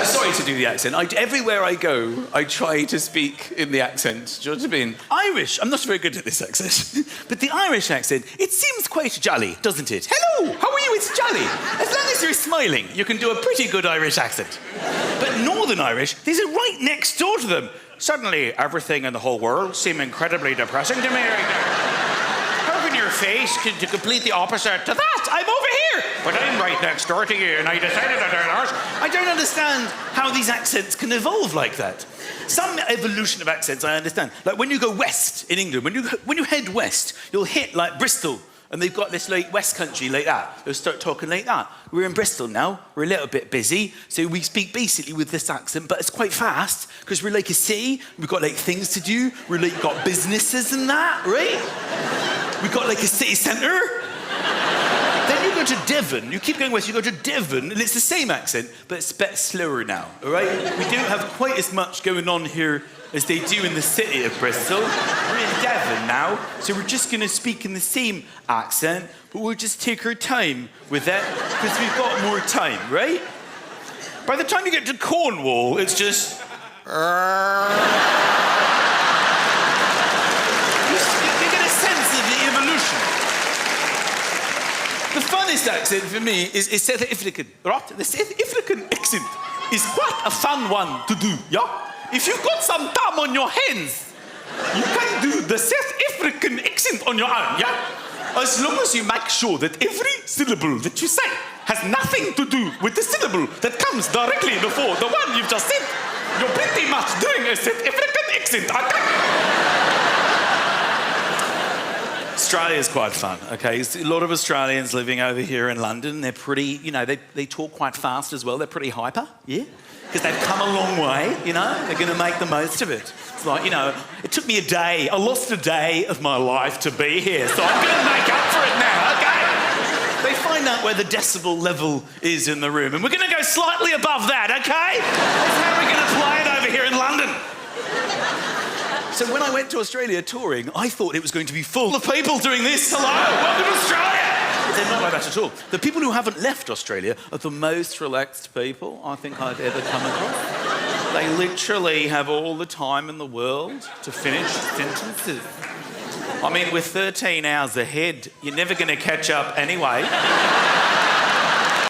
sorry to do the accent. Everywhere I go, I try to speak in the accent. Do you know what I mean? Irish, I'm not very good at this accent. But the Irish accent, it seems quite jolly, doesn't it? Hello, how are you? It's jolly. As long as you're smiling, you can do a pretty good Irish accent. But Northern Irish, these are right next door to them. Suddenly, everything in the whole world seems incredibly depressing to me right now. How can your face to complete the opposite to that? I'm over here, but I'm right next door to you, and I decided that they're ours. I don't understand how these accents can evolve like that. Some evolution of accents I understand. Like when you go west in England, when you head west, you'll hit like Bristol, and they've got this like West Country like that. They'll start talking like that. We're in Bristol now. We're a little bit busy, so we speak basically with this accent, but it's quite fast because we're like a city. We've got like things to do. We're like got businesses and that, right? We've got like a city centre. Then you go to Devon. You keep going west. You go to Devon, and it's the same accent, but it's a bit slower now. All right? We don't have quite as much going on here as they do in the city of Bristol. We're in Devon now, so we're just going to speak in the same accent, but we'll just take our time with it because we've got more time, right? By the time you get to Cornwall, it's just. You get a sense of the evolution. The funnest accent for me is South African, right? The South African accent is quite a fun one to do, yeah? If you've got some time on your hands, you can do the South African accent on your own, yeah? As long as you make sure that every syllable that you say has nothing to do with the syllable that comes directly before the one you've just said, you're pretty much doing a South African accent, okay? Australia's quite fun, okay? There's a lot of Australians living over here in London. They're pretty, you know, they talk quite fast as well. They're pretty hyper, yeah? Because they've come a long way, you know? They're going to make the most of it. It's like, you know, it took me a day. I lost a day of my life to be here, so I'm going to make up for it now, okay? They find out where the decibel level is in the room, and we're going to go slightly above that, okay? That's how we're going to play it over here in London. So when I went to Australia touring, I thought it was going to be full of people doing this. Hello, welcome to Australia. But they're not like that at all. The people who haven't left Australia are the most relaxed people I think I've ever come across. They literally have all the time in the world to finish sentences. I mean, with 13 hours ahead, you're never going to catch up anyway.